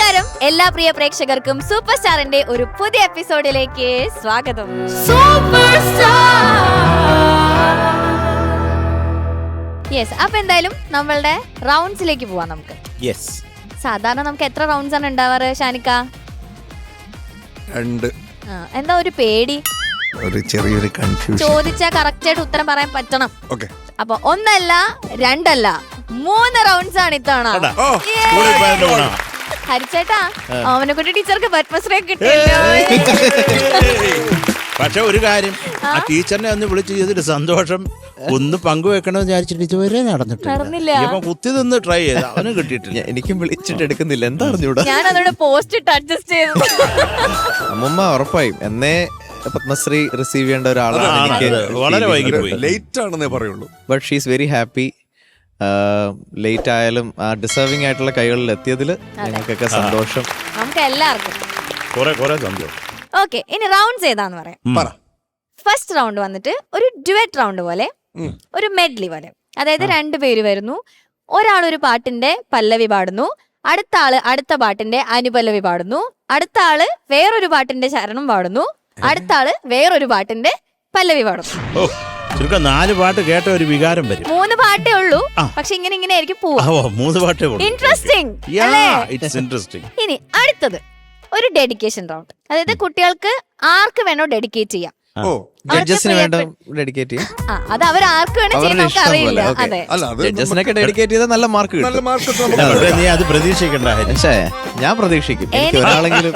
നമസ്കാരം എല്ലാ പ്രിയ പ്രേക്ഷകർക്കും സൂപ്പർ സ്റ്റാറിന്റെ ഒരു പുതിയ എപ്പിസോഡിലേക്ക് സ്വാഗതം. യെസ്, അപ്പൊ എന്തായാലും നമ്മളുടെ റൗണ്ട്സിലേക്ക് പോവാം. നമുക്ക് സാധാരണ നമുക്ക് എത്ര റൗണ്ട്സ് ആണ് ഉണ്ടാവാറ് ഷാനിക്ക? 2. എന്താ ഒരു പേടി? ഒരു ചെറിയൊരു കൺഫ്യൂഷൻ. ചോദിച്ചാൽ കറക്റ്റ് ആയിട്ട് ഉത്തരം പറയാൻ പറ്റണം. ഓക്കേ. അപ്പൊ 1 അല്ല 2 അല്ല 3 റൗണ്ട്സ് ആണ് ഇത്തവണ. ഹരിച്ചേട്ടാ, അവനെക്കുട്ടി ടീച്ചർക്ക് പത്മശ്രീ കിട്ടിയല്ലോ. പക്ഷെ ഒരു കാര്യം, ആ ടീച്ചറിനെ ഒന്ന് വിളിച്ച് ചെയ്തൊരു സന്തോഷം ഒന്ന് പങ്കുവെക്കണമെന്ന് വിചാരിച്ചിട്ട് ഇതുവരെ നടന്നില്ല. ഇപ്പൊ കുത്തി നിന്ന് ട്രൈ ചെയ്ത് അവനും കിട്ടിയിട്ടില്ല. എനിക്കും വിളിച്ചിട്ട് എടുക്കുന്നില്ല, എന്താ അറിഞ്ഞൂടാ. ഞാൻ അതോടെ പോസ്റ്റ് ഇട്ട് അഡ്ജസ്റ്റ് ചെയ്തു. അമ്മമ്മ ഉറപ്പായും എന്നേ പത്മശ്രീ റിസീവ് ചെയ്യേണ്ട ഒരാളാണ്. വളരെ വൈകിപ്പോയി, ലേറ്റ് ആണെന്നേ പറയുള്ളൂ. But she is very happy. Late ആയാലും ഡിസേർവിംഗ് ആയിട്ടുള്ള കൈകളിൽ എത്തിയതിൽ ഞങ്ങൾക്കൊക്കെ സന്തോഷം. നമുക്ക് എല്ലാവർക്കും കുറെ സന്തോഷം. ഓക്കെ, ഇനി റൗണ്ട്സ് ഏതാന്ന് പറയാം. ഫസ്റ്റ് റൗണ്ട് വന്നിട്ട് ഒരു ഡ്യുവറ്റ് റൗണ്ട് പോലെ, ഒരു മെഡ്ലി പോലെ. അതായത് 2 പേര് വരുന്നു, ഒരാൾ ഒരു പാട്ടിന്റെ പല്ലവി പാടുന്നു, അടുത്ത ആള് അടുത്ത പാട്ടിന്റെ അനുപല്ലവി പാടുന്നു, അടുത്ത ആള് വേറൊരു പാട്ടിന്റെ ശരണം പാടുന്നു, അടുത്ത ആള് വേറൊരു പാട്ടിന്റെ പല്ലവി പാടുന്നു. 4 പാട്ട് കേട്ട ഒരു വികാരം വരും. 3 പാട്ടേ ഉള്ളൂ, പക്ഷെ ഇങ്ങനെ ആയിരിക്കും പോവാ. 3 പാട്ടേ ഉള്ളൂ. ഇൻട്രസ്റ്റിംഗ്. ഇനി അടുത്തത് ഒരു ഡെഡിക്കേഷൻ റൗണ്ട്. അതായത് കുട്ടികൾക്ക് ആർക്ക് വേണോ ഡെഡിക്കേറ്റ് ചെയ്യാം. ജഡ്ജസിന് വേണ്ട ഡെഡിക്കേറ്റ് ചെയ്യാം. അത് അവർ ആർക്ക് വേണോ ചെയ്യാൻ നമുക്ക് അറിയില്ല. അതെ, ജഡ്ജസിനൊക്കെ ഡെഡിക്കേറ്റ് ചെയ്താൽ നല്ല മാർക്ക് കിട്ടും. നീ അത് പ്രതീക്ഷിക്കണ്ട. ഞാൻ പ്രതീക്ഷിക്കും ഒരാളെങ്കിലും.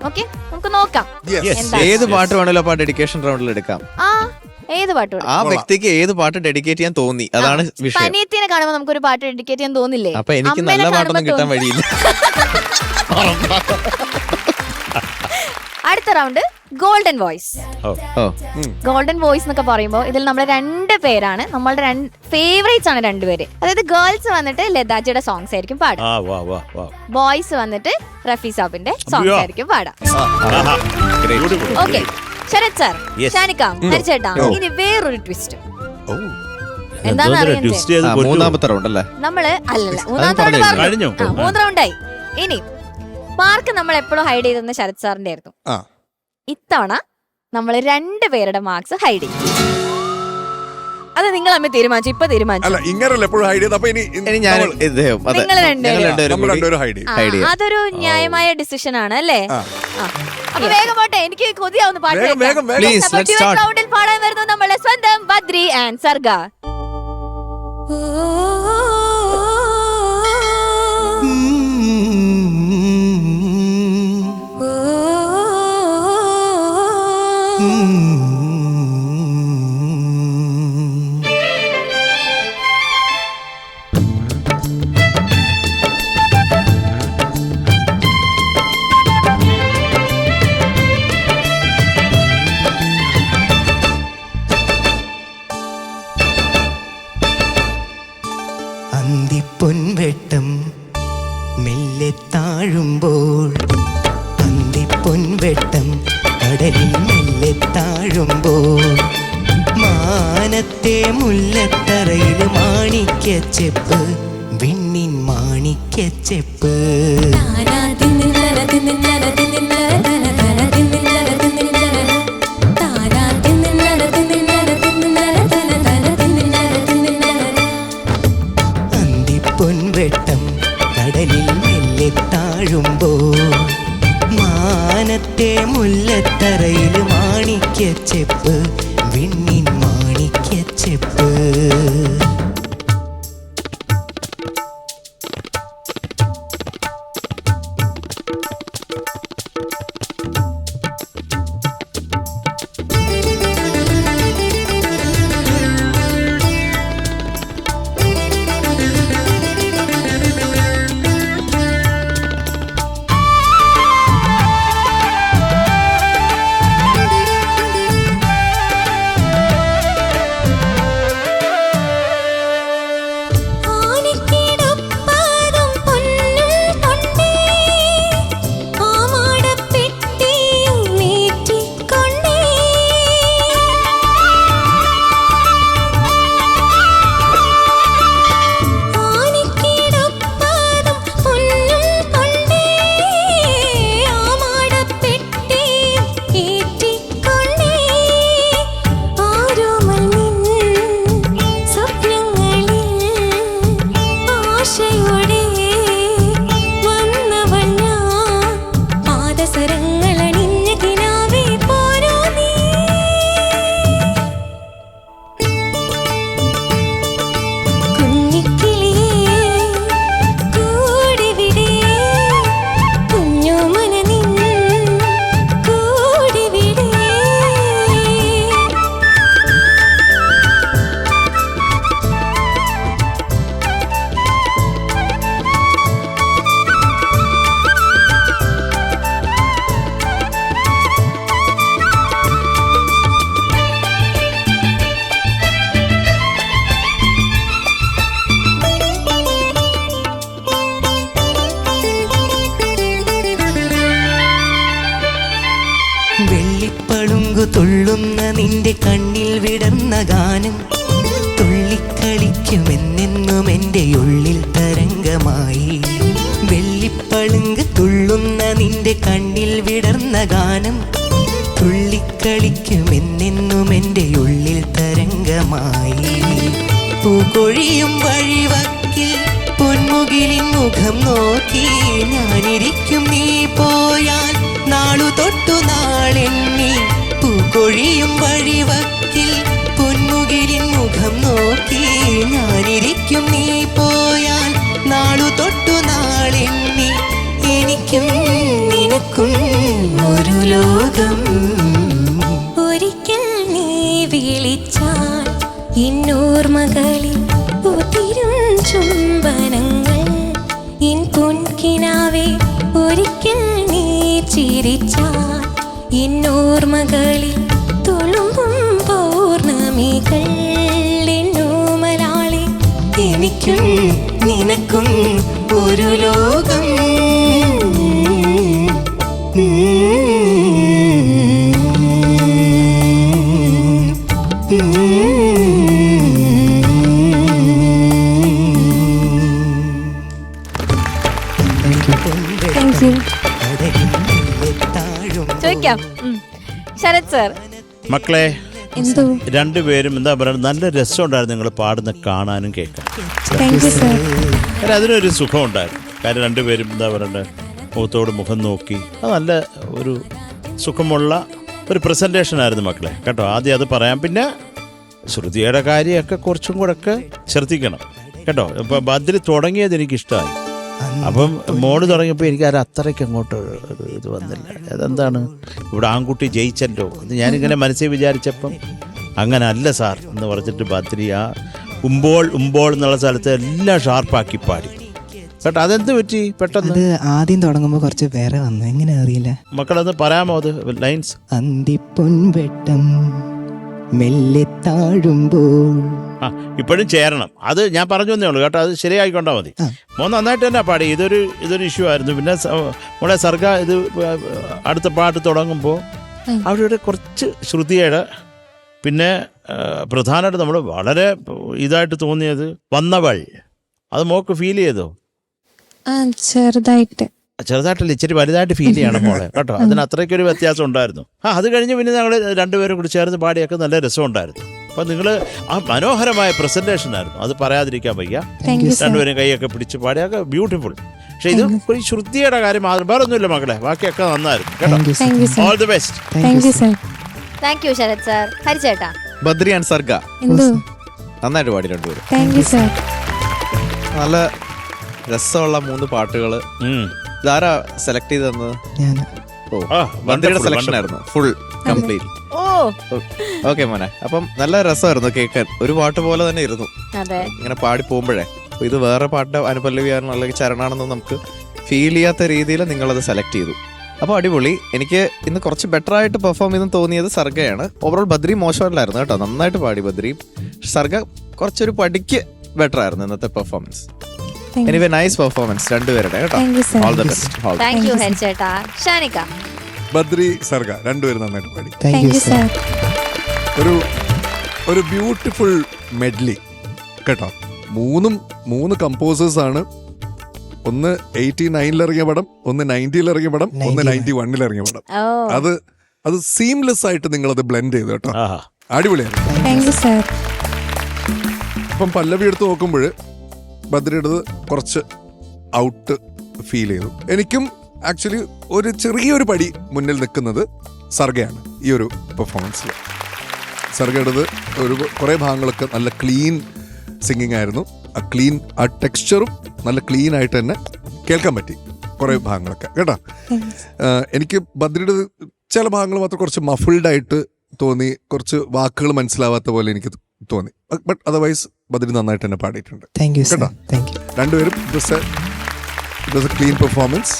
ഓക്കെ, നമുക്ക് നോക്കാം. ഏത് പാട്ട് വേണമല്ലോ അപ്പൊ ഡെഡിക്കേഷൻ റൗണ്ടിൽ എടുക്കാം. ഏത് പാട്ട്? ആ വ്യക്തിക്ക് ഏത് പാട്ട് ഡെഡിക്കേറ്റ് ചെയ്യാൻ തോന്നി, അതാണ് വിഷയം. പനിയത്തിനെ കാണുമ്പോൾ നമുക്കൊരു പാട്ട് ഡെഡിക്കേറ്റ് ചെയ്യാൻ തോന്നില്ലേ? അപ്പൊ എനിക്ക് നല്ല പാട്ടൊന്നും കിട്ടാൻ വഴിയില്ല. അടുത്ത round golden voice. Golden voice എന്നൊക്കെ പറയുമ്പോൾ ഇതിൽ നമ്മൾ 2 പേരാണ്, നമ്മളുടെ ഫേവറേറ്റ്സ് ആണ് 2 പേര്. അതായത് ഗേൾസ് വന്നിട്ട് ലതാജിയുടെ സോങ്സ് ആയിരിക്കും പാടുക, ബോയ്സ് വന്നിട്ട് റഫി സാബിന്റെ സോങ്സ് ആയിരിക്കും പാടാം. ഓക്കെ, ശരത് സാർ, ഷാനിക്ക, ഹരിച്ചേട്ടാ, ഇനി വേറൊരു ട്വിസ്റ്റ്. മൂന്നാമത്തെ റൗണ്ട് അല്ലേ? നമ്മള് അല്ലല്ല, 3 റൗണ്ടായി. ഇനി മാർക്ക് നമ്മൾ എപ്പോഴും ഹൈഡ് ചെയ്തെന്ന് ശരത് സാറിന്റെ ആയിരുന്നു. ഇത്തവണ നമ്മൾ 2 പേരുടെ മാർക്സ് ഹൈഡ് ചെയ്യും. അത് നിങ്ങൾ അമ്മ തീരുമാനിച്ചു, ഇപ്പൊ തീരുമാനിച്ചു. അതൊരു ന്യായമായ ഡിസിഷൻ ആണ് അല്ലേ? അപ്പൊ വേഗം പോട്ടെ, എനിക്ക് കൊതിയാവുന്ന പാട്ട് റൗണ്ടിൽ പാടാൻ വരുന്നു നമ്മളെ സ്വന്തം ബദ്രി ആൻഡ് സർഗ. പൊൻവെട്ടം മെല്ലെ താഴുമ്പോൾ, അന്തിപ്പൊൻവെട്ടം കടലിൽ മെല്ലെ താഴുമ്പോൾ, മാനത്തെ മുല്ലത്തറയിൽ മാണിക്യച്ചെപ്പ്, വിണ്ണിൻ മാണിക്യച്ചെപ്പ്. പൊൻവെട്ടം കടലിൽ മെല്ലെ താഴുമ്പോൾ, മാനത്തെ മുല്ലത്തറയിൽ മാണിക്യച്ചെപ്പ്, വിണ്ണിൻ മാണിക്യച്ചെപ്പ്. പളുങ്കു തുള്ളുന്ന നിന്റെ കണ്ണിൽ വിടർന്ന ഗാനം തുള്ളിക്കളിക്കുമെന്നെന്നും എൻ്റെ ഉള്ളിൽ തരംഗമായി. വെള്ളിപ്പളുങ്ക് തുള്ളുന്ന നിന്റെ കണ്ണിൽ വിടർന്ന ഗാനം തുള്ളിക്കളിക്കുമെന്നെന്നും എൻ്റെ ഉള്ളിൽ തരംഗമായി. പൂകൊഴിയും വഴിവക്കിൽ പൊന്മുകിലിൻ മുഖം നോക്കി ഞാനിരിക്കും, നീ പോയാൽ നാളു തൊട്ടു നാളെണ്ണി. പൂകൊഴിയും വഴിവക്കിൽ പൊന്മുകിലിൻ മുഖം നോക്കി ഞാനിരിക്കും, നീ പോയാൽ നാളു തൊട്ടു നാളെണ്ണി. എനിക്കും നിനക്കും ഒരു ലോകം. ഒരിക്കൽ നീ വിളിച്ചാൽ ഇന്നോർമകളിൽ ഉതിരും ചുംബനങ്ങൾ. ഇൻ പൊൻകിനാവേ ഒരിക്കൽ നീ ചിരിച്ചാൽ ഇന്നോർമകളിൽ തുളുമ്പും പൗർണമികൾ. എന്നോമലാളെ എനിക്കും നിനക്കും ഒരു ലോകം. ചോദിക്കാം. ശരത് സർ, മക്കളെ എന്തോ രണ്ടുപേരും എന്താ പറയുക, നല്ല രസമുണ്ടായിരുന്നു നിങ്ങൾ പാടുന്ന കാണാനും കേൾക്കാൻ. കാരണം അതിനൊരു സുഖം ഉണ്ടായിരുന്നു. കാര്യം രണ്ടുപേരും എന്താ പറയണ്ടേ, മുഖത്തോട് മുഖം നോക്കി അത് നല്ല ഒരു സുഖമുള്ള ഒരു പ്രസൻറ്റേഷൻ ആയിരുന്നു മക്കളെ കേട്ടോ. ആദ്യം അത് പറയാം. പിന്നെ ശ്രുതിയുടെ കാര്യമൊക്കെ കുറച്ചും കൂടെ ഒക്കെ ശ്രദ്ധിക്കണം കേട്ടോ. ഇപ്പം ബദ്രി തുടങ്ങിയത് എനിക്കിഷ്ടമായി. അപ്പം മോള് തുടങ്ങിയപ്പോൾ എനിക്ക് അത് അത്രയ്ക്ക് അങ്ങോട്ട് ഇത് വന്നില്ല. അതെന്താണ് ഇവിടെ ആൺകുട്ടി ജയിച്ചല്ലോ എന്ന് ഞാനിങ്ങനെ മനസ്സിൽ വിചാരിച്ചപ്പം അങ്ങനെ അല്ല സാർ എന്ന് പറഞ്ഞിട്ട് ബദ്രി ആ ഉമ്പോൾ എന്നുള്ള സ്ഥലത്ത് എല്ലാം ഷാർപ്പാക്കി പാടി കേട്ടോ. അതെന്ത് പറ്റി പെട്ടെന്ന്? അത് ആദ്യം തുടങ്ങുമ്പോൾ കുറച്ച് വേറെ വന്നു, എങ്ങനെ അറിയില്ല. മക്കളൊന്ന് പറയാമോ അത് ലൈൻസ്? അന്തിപ്പൊൻവെട്ടം മെല്ലെ താഴുമ്പോൾ. ആ ഇപ്പോഴും ചേരണം. അത് ഞാൻ പറഞ്ഞു തന്നേ ഉള്ളൂ കേട്ടോ. അത് ശരിയായിക്കൊണ്ടാ മതി. മോൻ നന്നായിട്ട് തന്നെ പാടി. ഇതൊരു ഇഷ്യൂ ആയിരുന്നു. പിന്നെ മോളെ സർഗ ഇത് അടുത്ത പാട്ട് തുടങ്ങുമ്പോൾ അവിടെ കുറച്ച് ശ്രുതിയുടെ പിന്നെ പ്രധാനമായിട്ട് നമ്മൾ വളരെ ഇതായിട്ട് തോന്നിയത് വന്നവൾ, അത് മോക്ക് ഫീൽ ചെയ്തോ? ചെറുതായിട്ടല്ല, ഇച്ചിരി വലുതായിട്ട് ഫീൽ ചെയ്യണം മോളെ കേട്ടോ. അതിന് അത്രയ്ക്കൊരു വ്യത്യാസം ഉണ്ടായിരുന്നു. അത് കഴിഞ്ഞ് പിന്നെ ഞങ്ങൾ രണ്ടുപേരും കൂടി ചേർന്ന് പാടിയൊക്കെ നല്ല രസമുണ്ടായിരുന്നു. അപ്പം നിങ്ങൾ ആ മനോഹരമായ പ്രസന്റേഷൻ ആയിരുന്നു, അത് പറയാതിരിക്കാൻ വയ്യ. രണ്ടുപേരും കൈയൊക്കെ പിടിച്ച് പാടിയൊക്കെ ബ്യൂട്ടിഫുൾ. പക്ഷെ ഇത് ഒരു ശ്രുതിയുടെ കാര്യം മാത്രം, വേറെ ഒന്നുമില്ല മക്കളെ, ബാക്കിയൊക്കെ നന്നായിരുന്നു കേട്ടോ. All the best. Thank you Sarath sir. ഹരിച്ചേട്ടാ, ബദ്രി ആൻഡ് സർഗ നന്നായിട്ട് പാടി രണ്ടുപേരും. നല്ല രസമുള്ള 3 പാട്ടുകൾ. ഇതാരാ സെലക്ട് ചെയ്ത് തന്നത്? ബദ്രിയുടെ സെലക്ഷൻ ആയിരുന്നു ഫുൾ കംപ്ലീറ്റ്. ഓക്കെ മോനെ, അപ്പം നല്ല രസമായിരുന്നു കേൾക്കാൻ. ഒരു പാട്ട് പോലെ തന്നെ ഇരുന്നു ഇങ്ങനെ പാടി പോകുമ്പോഴേ. ഇത് വേറെ പാട്ട് അനുപല്ലവിയാണെന്നോ അല്ലെങ്കിൽ ചരണാണെന്നോ നമുക്ക് ഫീൽ ചെയ്യാത്ത രീതിയിൽ നിങ്ങളത് സെലക്ട് ചെയ്തു. അപ്പോൾ അടിപൊളി. എനിക്ക് ഇന്ന് കുറച്ച് ബെറ്റർ ആയിട്ട് പെർഫോം ചെയ്തെന്ന് തോന്നിയത് സർഗയാണ്. ഓവറോൾ ബദ്രി മോശമല്ലായിരുന്നു കേട്ടോ, നന്നായിട്ട് പാടി ബദ്രി. സർഗ കുറച്ചൊരു പടിക്ക് ബെറ്റർ ആയിരുന്നു ഇന്നത്തെ പെർഫോമൻസ്. എനിവേ നൈസ് പെർഫോമൻസ് രണ്ടുപേരുടെ കേട്ടോ. All the best. Thank you ഹരിച്ചേട്ടാ. ഷാനിക, ബദ്രി സർഗ രണ്ടുപേരും നന്നായിട്ട് പാടി. ഒരു ബ്യൂട്ടിഫുൾ മെഡ്ലി കേട്ടോ. 3 കമ്പോസേഴ്സ് ആണ്. ഒന്ന് 89 ഇറങ്ങിയ പടം, ഒന്ന് 90 ഇറങ്ങിയ പടം, ഒന്ന് 91 ഇറങ്ങിയ പടം. അത് സീംലെസ് ആയിട്ട് നിങ്ങളത് ബ്ലെൻഡ് ചെയ്തു കേട്ടോ. അടിപൊളിയായിരുന്നു. ഇപ്പം പല്ലവി എടുത്ത് നോക്കുമ്പോൾ ബദ്രിയുടേത് കുറച്ച് ഔട്ട് ഫീൽ ചെയ്തു. എനിക്കും ആക്ച്വലി ഒരു ചെറിയൊരു പടി മുന്നിൽ നിൽക്കുന്നത് സർഗയാണ് ഈ ഒരു പെർഫോമൻസിൽ. സർഗയുടേത് കുറേ ഭാഗങ്ങളൊക്കെ നല്ല ക്ലീൻ സിംഗിങ് ആയിരുന്നു. ആ ടെക്സ്ചറും നല്ല ക്ലീൻ ആയിട്ട് തന്നെ കേൾക്കാൻ പറ്റി കുറേ ഭാഗങ്ങളൊക്കെ കേട്ടോ. എനിക്ക് ബദ്രിയുടെ ചില ഭാഗങ്ങൾ മാത്രം കുറച്ച് മഫിൾഡ് ആയിട്ട് തോന്നി, കുറച്ച് വാക്കുകൾ മനസ്സിലാവാത്ത പോലെ എനിക്ക് തോന്നി. ബട്ട് അതർവൈസ് ബദ്രി നന്നായിട്ട് തന്നെ പാടിയിട്ടുണ്ട് കേട്ടോ. രണ്ടുപേരും it was A clean performance.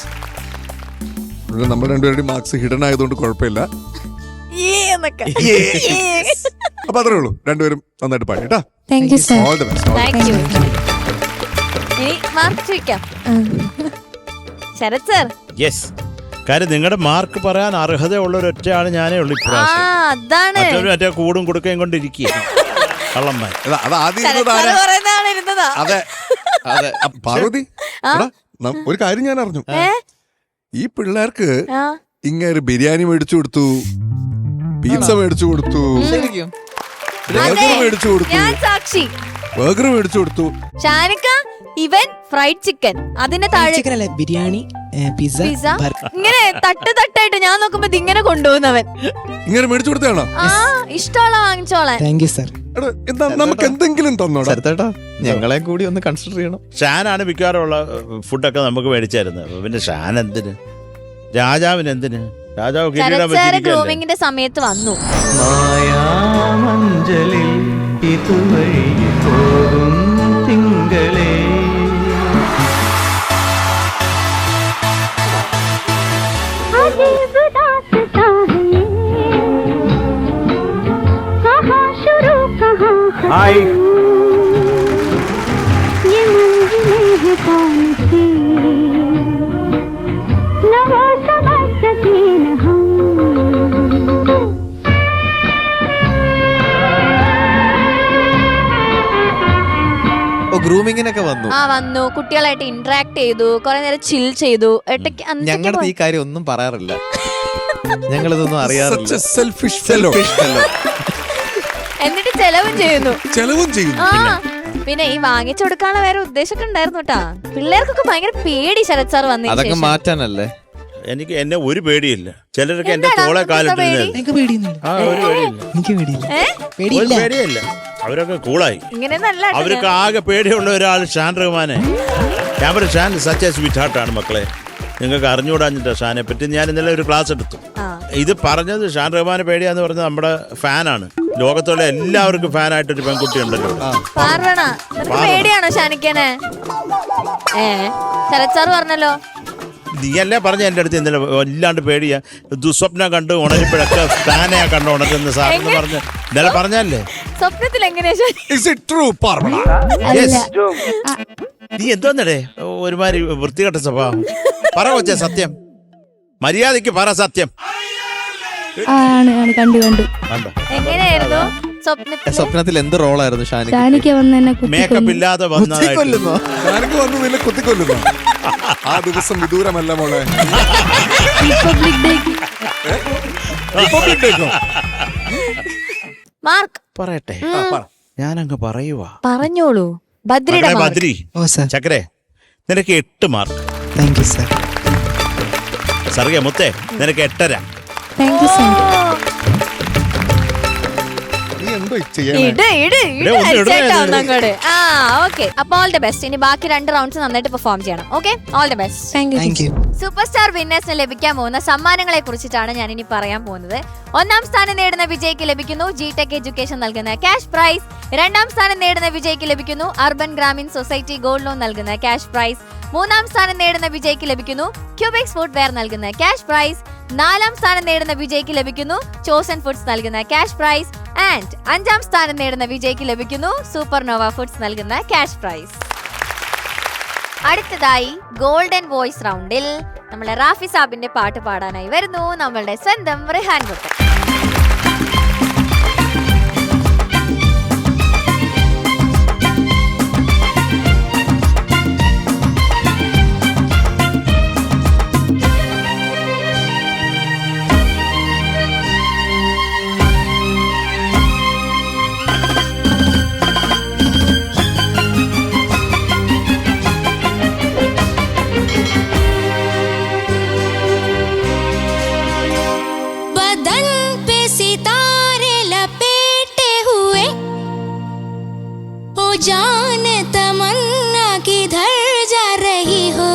നമ്മൾ രണ്ടുപേരുടെയും മാർക്സ് ഹിഡൻ ആയതുകൊണ്ട് കുഴപ്പമില്ല. അപ്പൊ അത്രേ ഉള്ളൂ. രണ്ടുപേരും നന്നായിട്ട് പാടി കേട്ടോ. All the best. Sarath sir, yes, കാര്യം നിങ്ങളുടെ മാർക്ക് പറയാൻ അർഹതയുള്ള ഒരൊറ്റ ആള് ഞാനേ ഉള്ളൂ ആ ഇപ്രാവശ്യം. അതാണ് മറ്റൊരു മറ്റേ കൂടും കൊടുക്കുകയും കൊണ്ടിരിക്കുക കള്ളന്മാർ. അത് ആദ്യം ഇരുന്നത് ശരത് ആരാ? സാറ് പറയുന്ന ആളിരുന്നതാ. അതെ അതെ പാർവതി എടാ, ഒരു കാര്യം ഞാൻ അറിഞ്ഞു. ഈ പിള്ളേർക്ക് ആ. ഇങ്ങനെ ബിരിയാണി മേടിച്ചു കൊടുത്തു, പിസ്സ മേടിച്ചു കൊടുത്തു, ശരിക്കും ബർഗർ മേടിച്ചു കൊടുത്തു, ഞാൻ സാക്ഷി. ബർഗർ മേടിച്ചു കൊടുത്തു. ഷാനിക്ക ഇവൻ ഫ്രൈഡ് ചിക്കൻ, അതിന്റെ താഴെ ചിക്കൻ അല്ലേ, ബിരിയാണി, പിസ്സ, പിസ്സ, ഇങ്ങനെ തട്ടായിട്ട് ഞാൻ നോക്കുമ്പോ ഇതിങ്ങനെ കൊണ്ടുപോകുന്നവൻ. ഇങ്ങനെ മേടിച്ചു കൊടുത്താണോ? ആ ഇഷ്ടമുള്ള വാങ്ങിച്ചോളാൻ. Thank you sir. എടാ, എന്താ നമുക്ക് എന്തെങ്കിലും തന്നോടാ? ശരത്തേട്ടാ ഞങ്ങളെ കൂടി ഒന്ന് കൺസിഡർ ചെയ്യണം. ഷാനാണ് മിക്കവാറുള്ള ഫുഡൊക്കെ നമുക്ക് മേടിച്ചായിരുന്നത്. പിന്നെ ഷാൻ എന്തിന്, രാജാവിന് എന്തിന്? രാജാവ് കിരീടം ശരത് സാറ് വെച്ചിരിക്കുകയല്ലേ. ഗ്രൂമിങ്ങിന്റെ സമയത്ത് വന്നു. മായാമഞ്ചലിൽ ഇതുവഴി പോകും തിങ്കളേ. ഹായ് ഗ്രൂമിങ്ങിനൊക്കെ വന്നു. ആ വന്നു, കുട്ടികളായിട്ട് ഇന്ററാക്ട് ചെയ്തു, കുറെ നേരം ചിൽ ചെയ്തു. ഇടയ്ക്ക് ഞങ്ങളുടെ ഈ കാര്യം ഒന്നും പറയാറില്ല, ഞങ്ങളിതൊന്നും അറിയാറില്ല. Such a selfish fellow. എന്നിട്ട് ചെലവും ചെയ്യുന്നു. ചെലവും ചെയ്യുന്നു. ആ പിന്നെ ഈ വാങ്ങിച്ചു കൊടുക്കാനുള്ള വേറെ ഉദ്ദേശമൊക്കെ ഉണ്ടായിരുന്നു കേട്ടാ. പിള്ളേർക്കൊക്കെ ഭയങ്കര പേടി ശരത് സാർ വന്നതിന് അതൊക്കെ ശേഷം. മാറ്റാനല്ലേ. എനിക്ക് എന്നെ ഒരു പേടിയില്ല. ചിലരൊക്കെ എന്റെ എന്താണ് തോളെ അപ്പുറത്തെ കാലിട്ടിരുന്നത്. എനിക്ക് പേടിയൊന്നുമില്ല. ആ ഒരു പേടിയില്ല, എനിക്ക് പേടിയില്ല. ഒരു പേടിയില്ല. പേടിയില്ല. അവരൊക്കെ കൂളായി. ഇങ്ങനെയൊന്നല്ല കേട്ടോ അവർക്ക് ആകെ പേടിയുള്ള ഒരാൾ ഷാൻ റഹ്മാനെ. ഞാൻ പറയും ഷാൻ സച്ച് എ സ്വീറ്റ് ഹാർട്ടാണ് മക്കളെ. നിങ്ങൾക്ക് അറിഞ്ഞുകൂടാഞ്ഞിട്ടാ ഷാനെ പറ്റി. ഞാൻ ഇന്നലെ ഒരു ക്ലാസ് എടുത്തു. ആ. ഇത് പറഞ്ഞത് ഷാൻ റഹ്മാനെ പേടിയാന്ന് പറഞ്ഞത് നമ്മുടെ ഫാനാണ്. ലോകത്തുള്ള എല്ലാവർക്കും ഫാനായിട്ടൊരു പെൺകുട്ടി ഉണ്ടല്ലോ. പാർവണ നിനക്ക് പേടിയാണോ ഷാനിക്കനെ? ശരത് സാർ പറഞ്ഞല്ലോ. നീയല്ലേ പറഞ്ഞ എൻ്റെ അടുത്ത് ഇന്നലെ ഇല്ലാണ്ട് പേടിയാ, ദുസ്വപ്നം കണ്ട് ഉണരുമ്പോഴൊക്കെ ഫാനെയാ കണ്ട് ഉണരുന്ന സാറെന്ന് പറഞ്ഞ് ഇന്നലെ പറഞ്ഞല്ലേ. സ്വപ്നത്തിൽ എങ്ങനെയാ ശാനി? Is it true, Parvana? Yes. നീ എന്തോന്നടേ ഒരുമാതിരി വൃത്തികെട്ട സ്വഭാവം. പറ കൊച്ചേ സത്യം, മര്യാദക്ക് പറ സത്യം. ആണ് കണ്ടു കണ്ടോ? എങ്ങനെയായിരുന്നു സ്വപ്നത്തിൽ? സ്വപ്നത്തിൽ എന്ത് റോളായിരുന്നു ഷാനിക്ക്? ഷാനിക്ക വന്ന് എന്നെ മേക്കപ്പ് ഇല്ലാതെ വന്നതായിട്ട്. കൊല്ലുന്നോ? ഞാനൊക്കെ വന്നു നിന്നെ കുത്തിക്കൊല്ലുന്നു. ആ ദിവസം വിദൂരമല്ല മോളെ. റിപ്പബ്ലിക് ഡേക്ക് റിപ്പബ്ലിക് ഡേക്കോ? മാർക്ക് പറയട്ടെ, ഞാനങ്ങ് പറയുവാ. പറഞ്ഞോളൂ. ബദ്രിയുടെ മകളെ മാർക്ക്. ബദ്രി, ഓ സർ. ചക്കരെ നിനക്ക് 8 മാർക്ക്. Thank you sir. സർഗെ മുത്തേ നിനക്ക് 8.5. Thank you sir. നീ എന്തോ ചെയ്യണേ? ഇട് ഇട് ഇട് ഒന്ന് ഇട്, ചേട്ടാ ഇട്. ഒന്നങ്ങോട്ട്. ആ ഓക്കെ. അപ്പൊ ഓൾ ദി ബെസ്റ്റ്. ഇനി ബാക്കി 2 റൗണ്ട്സ് നന്നായിട്ട് പെർഫോം ചെയ്യണം. Okay, all the best. Thank you. Super star വിന്നേഴ്സിന് ലഭിക്കാൻ പോകുന്ന സമ്മാനങ്ങളെ കുറിച്ചിട്ടാണ് ഞാൻ ഇനി പറയാൻ പോകുന്നത്. 1ാം സ്ഥാനം നേടുന്ന വിജയ്ക്ക് ലഭിക്കുന്നു ജിടെക് എഡ്യൂക്കേഷൻ നൽകുന്ന ക്യാഷ് പ്രൈസ്. 2ാം സ്ഥാനം നേടുന്ന വിജയ്ക്ക് ലഭിക്കുന്നു urban Grameen society gold loan നൽകുന്ന ക്യാഷ് പ്രൈസ്. 3ാം സ്ഥാനം നേടുന്ന വിജയ്ക്ക് ലഭിക്കുന്നു ക്യൂബിക്സ് ഫുട്വെയർ നൽകുന്ന ക്യാഷ് പ്രൈസ്. 4ാം സ്ഥാനം നേടുന്ന വിജയ്ക്ക് ലഭിക്കുന്നു ചോസൻ ഫുഡ്സ് നൽകുന്ന ക്യാഷ് പ്രൈസ്. ആൻഡ് 5ാം സ്ഥാനം നേടുന്ന വിജയ്ക്ക് ലഭിക്കുന്നു സൂപ്പർനോവ ഫുഡ്സ് നൽകുന്ന ക്യാഷ് പ്രൈസ്. അടുത്തതായി ഗോൾഡൻ വോയിസ് റൗണ്ടിൽ നമ്മളെ റാഫി സാബിന്റെ പാട്ട് പാടാനായി വരുന്നു നമ്മളുടെ സ്വന്തം റിഹാൻ കുട്ടൻ. जान तमन्ना किधर जा रही हो,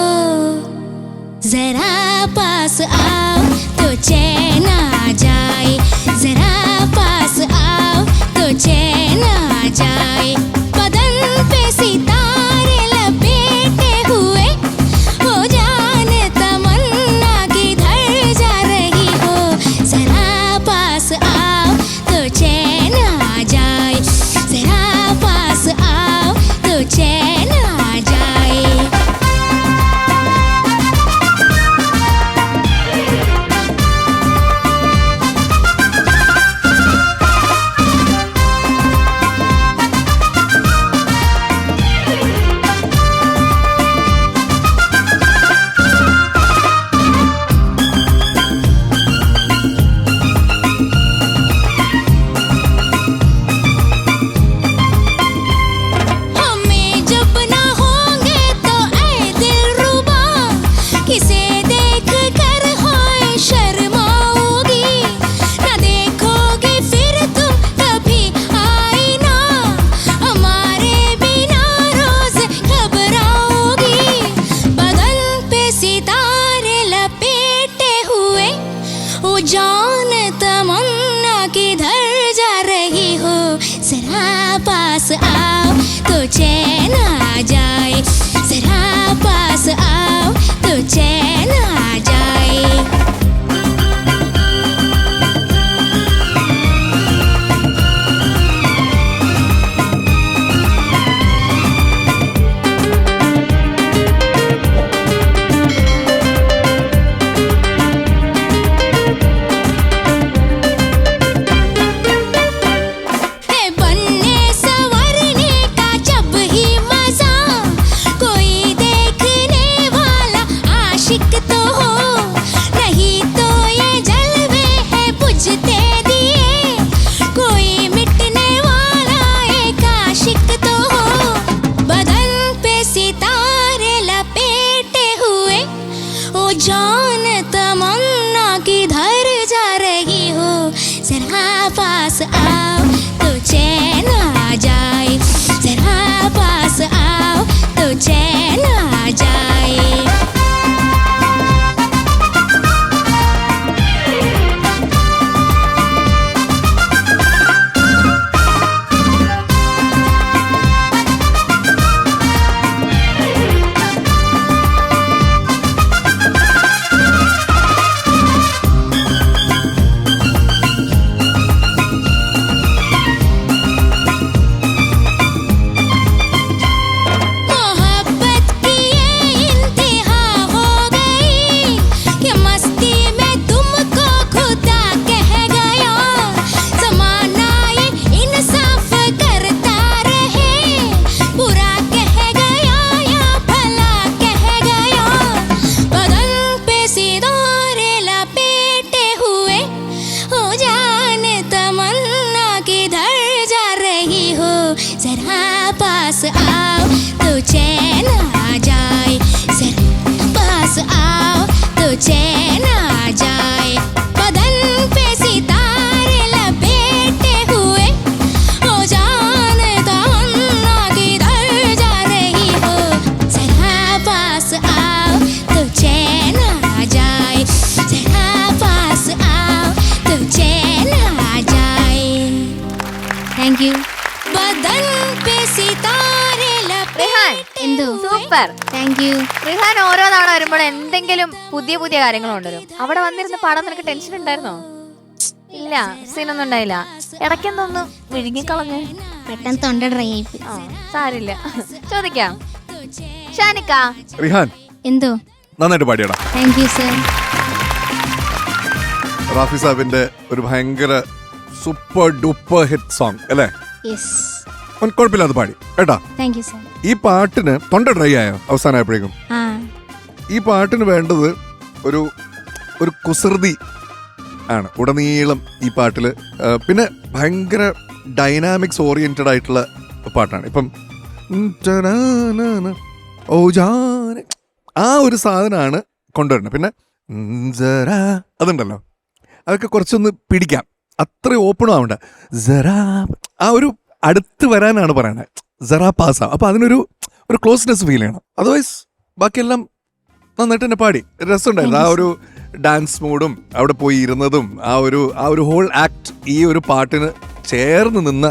जरा पास आओ तो चैन आ जाए, जरा पास आओ तो चैन आ जाए. बदन पे सितारे लपेटे हुए, ओ जान तमन्ना किधर जा रही हो, जरा पास आओ तो चैन आ जाए, जरा पास आओ तो चैन आ जाए. चैन आ जाए जरा पास आओ तो चैन आ जाए बनने संवरने का जब ही मजा कोई देखने वाला आशिक तो हो नहीं तो ये जलवे है बुझते दिए कोई मिटने वाला एक आशिक तो हो बदन पे सितारे लपेटे हुए ओ जान तमन्ना किधर जा रही हो जरा पास आओ तो चैन आ जाए जरा पास आओ तो चैन आ जाए मोहब्बत की ये इंतहा हो गई कि मस्ती में तुमको खुदा कह गया ज़माना ये इंसाफ करता रहे बुरा कह गया या भला कह गया बदन पे सितारे लपेटे हुए हो जान तमन्ना किधर जा रही हो जरा पास आओ तो चैन आ जाए जरा पास आओ तो चैन आ जाए बदन पे सितारे लपेटे हुए हो जान तमन्ना किधर जा रही हो जरा पास आओ तो चैन आ जाए जरा पास आओ तो चैन आ जाए थैंक यू बदन पे सितारे റിഹാൻ എന്തോ സൂപ്പർ. Thank you. റിഹാൻ ഓരോ തവണ വരുമ്പോൾ എന്തെങ്കിലും പുതിയ പുതിയ കാര്യങ്ങൾ കൊണ്ടുവരും. അവിടെ വന്നിരുന്ന് പാടാൻ നിനക്ക് ടെൻഷൻ ഉണ്ടായിരുന്നോ? ഇല്ല, സീനൊന്നും ഉണ്ടായില്ല. ഇടയ്ക്കെന്തോന്ന് വിഴുങ്ങിക്കളഞ്ഞ് പെട്ടെന്ന് തൊണ്ട ഡ്രൈ ആയി. ആ സാരില്ല. ചോദിക്കാം, ഷാനിക്ക റിഹാൻ എന്തോ നന്നായിട്ട് പാടിയടാ. Thank you sir. റാഫി സാബിന്റെ ഒരു ഭയങ്കര സൂപ്പർ ഡൂപ്പർ ഹിറ്റ് സോങ് അല്ലേ? യെസ്. കുഴപ്പമില്ലാതെ പാടി കേട്ടാ. Thank you sir. ഈ പാട്ടിന് തൊണ്ട ഡ്രൈ ആയോ അവസാനമായപ്പോഴേക്കും? ആ ഈ പാട്ടിന് വേണ്ടത് ഒരു ഒരു കുസൃതി ആണ് ഉടനീളം ഈ പാട്ടില്. പിന്നെ ഭയങ്കര ഡൈനാമിക്സ് ഓറിയന്റഡ് ആയിട്ടുള്ള പാട്ടാണ്. ഇപ്പം ഓ ജാനെ ആ ഒരു സാധനമാണ് കൊണ്ടുവരുന്നത്. പിന്നെ അതുണ്ടല്ലോ, അതൊക്കെ കുറച്ചൊന്ന് പിടിക്കാം. അത്ര ഓപ്പണും ആവണ്ട. ജറാ ആ ഒരു അടുത്ത് വരാനാണ് പറയണത്. ജറാ പാസ്. അപ്പൊ അതിനൊരു ഒരു ക്ലോസ്നെസ് ഫീൽ ചെയ്യണം. അതർവൈസ് ബാക്കിയെല്ലാം നന്നായിട്ട് തന്നെ പാടി. രസമുണ്ടായിരുന്നു. ആ ഒരു ഡാൻസ് മൂഡും അവിടെ പോയി ഇരുന്നതും ആ ഒരു ഹോൾ ആക്ട് ഈ ഒരു പാട്ടിന് ചേർന്ന് നിന്ന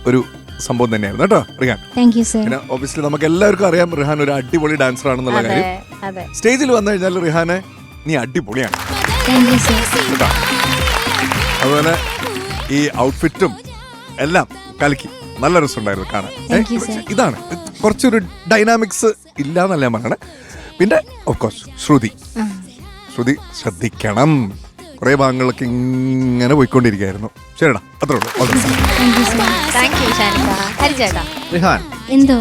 ഒരു സംഭവം തന്നെയായിരുന്നു കേട്ടോ റിഹാൻ. Thank you sir. പിന്നെ ഒബിയസ്ലി നമുക്ക് എല്ലാവർക്കും അറിയാം റിഹാൻ ഒരു അടിപൊളി ഡാൻസർ ആണെന്നുള്ള അതെ കാര്യം. അതെ. സ്റ്റേജിൽ വന്നു കഴിഞ്ഞാൽ റിഹാനെ നീ അടിപൊളിയാണ് താങ്ക് യു സർ. കേട്ടോ. അതുപോലെ ഈ ഔട്ട്ഫിറ്റും എല്ലാം കലക്കി നല്ല രസമുണ്ടായിരുന്നു കാണാൻ. Thank you, sir. ഇതാണ് കുറച്ചൊരു ഡൈനാമിക്സ് ഇല്ലാന്നല്ല ഞാൻ പറയണേ. പിന്നെ ഓഫ്കോഴ്സ് ശ്രുതി ശ്രദ്ധിക്കണം. കുറെ ഭാഗങ്ങളൊക്കെ ഇങ്ങനെ പോയിക്കൊണ്ടിരിക്കുകയായിരുന്നു. ശരിടാ, അത്രേ ഉള്ളൂ. Thank you sir. Thank you Shanika. ഹരിചേട്ടാ റിഹാൻ എന്തോ